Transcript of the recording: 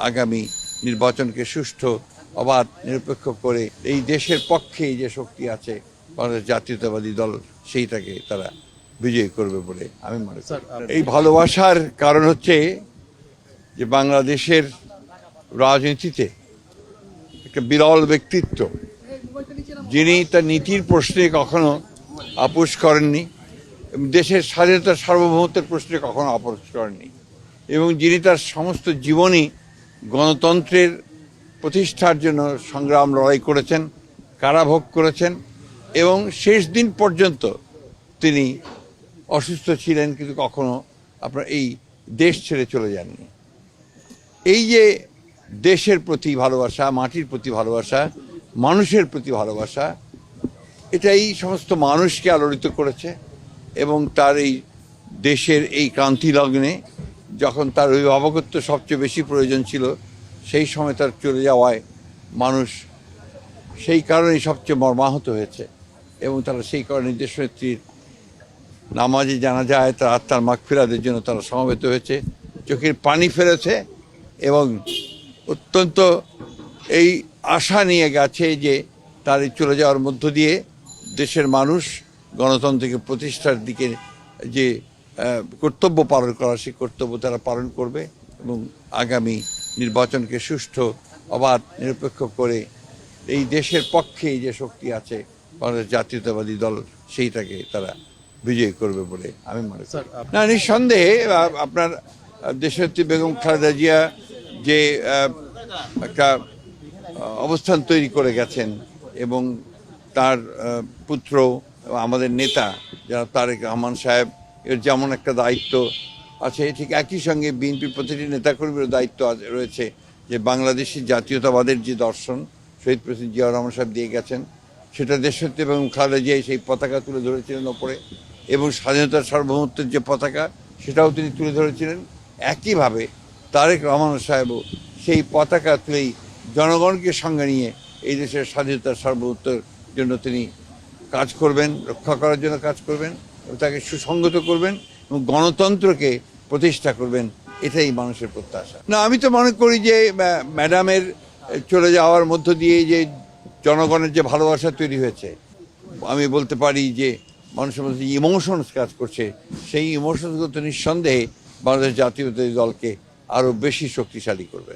আগামী নির্বাচনকে সুষ্ঠু অবাধ নিরপেক্ষ করে এই দেশের পক্ষে যে শক্তি আছে বাংলাদেশ জাতীয়তাবাদী দল সেইটাকে তারা বিজয়ী করবে বলে আমি মনে করি। এই ভালোবাসার কারণ হচ্ছে যে বাংলাদেশের রাজনীতিতে একটা বিরল ব্যক্তিত্ব, যিনি তার নীতির প্রশ্নে কখনো আপোষ করেননি, দেশের স্বাধীনতা সার্বভৌমত্বের প্রশ্নে কখনো আপোষ করেননি, এবং যিনি তার সমস্ত জীবনই গণতন্ত্রের প্রতিষ্ঠার জন্য সংগ্রাম লড়াই করেছেন, কারাভোগ করেছেন, এবং শেষ দিন পর্যন্ত তিনি অসুস্থ ছিলেন কিন্তু কখনো আপনার এই দেশ ছেড়ে চলে যাননি। এই যে দেশের প্রতি ভালোবাসা, মাটির প্রতি ভালোবাসা, মানুষের প্রতি ভালোবাসা, এটা এই সমস্ত মানুষকে আলোড়িত করেছে। এবং তার এই দেশের এই ক্রান্তি লগ্নে যখন তার অভিভাবকত্ব সবচেয়ে বেশি প্রয়োজন ছিল, সেই সময় তার চলে যাওয়ায় মানুষ সেই কারণেই সবচেয়ে মর্মাহত হয়েছে। এবং তারা সেই কারণে দেশনেত্রীর নামাজে জানা যায় তার আত্মার মাগফিরাতের জন্য তারা সমবেত হয়েছে, চোখের পানি ফেলেছে এবং অত্যন্ত এই আশা নিয়ে গেছে যে তার এই চলে যাওয়ার মধ্য দিয়ে দেশের মানুষ গণতন্ত্রকে প্রতিষ্ঠার দিকে যে কর্তব্য পালন করা, সেই কর্তব্য তারা পালন করবে এবং আগামী নির্বাচনকে সুষ্ঠু অবাধ নিরপেক্ষ করে এই দেশের পক্ষে যে শক্তি আছে বাংলাদেশ জাতীয়তাবাদী দল সেইটাকে তারা বিজয়ী করবে বলে আমি মনে করি। না, নিঃসন্দেহে আপনার দেশনেত্রী বেগম খালেদা জিয়া যে একটা অবস্থান তৈরি করে গেছেন এবং তার পুত্র আমাদের নেতা যারা তারেক রহমান সাহেব এর যেমন একটা দায়িত্ব আছে, ঠিক একই সঙ্গে বিএনপির প্রতিটি নেতাকর্মীর দায়িত্ব রয়েছে যে বাংলাদেশি জাতীয়তাবাদের যে দর্শন শহীদ প্রেসিডেন্ট জিয়াউর রহমান সাহেব দিয়ে গেছেন, সেটা দেশনেত্রী এবং খালেদা জিয়া সেই পতাকা তুলে ধরেছিলেন ওপরে, এবং স্বাধীনতার সার্বভৌমত্বের যে পতাকা সেটাও তিনি তুলে ধরেছিলেন। একইভাবে তারেক রহমান সাহেবও সেই পতাকা তুলেই জনগণকে সঙ্গে নিয়ে এই দেশের স্বাধীনতার সার্বভৌমত্বের জন্য তিনি কাজ করবেন, রক্ষা করার জন্য কাজ করবেন, তাকে সুসংগত করবেন এবং গণতন্ত্রকে প্রতিষ্ঠা করবেন। এটাই মানুষের প্রত্যাশা। না, আমি তো মনে করি যে ম্যাডামের চলে যাওয়ার মধ্য দিয়ে যে জনগণের যে ভালোবাসা তৈরি হয়েছে, আমি বলতে পারি যে মানুষের মধ্যে যে ইমোশনস কাজ করছে, সেই ইমোশনসগুলো তো নিঃসন্দেহে বাংলাদেশ জাতীয়তাবাদী দলকে আরও বেশি শক্তিশালী করবে।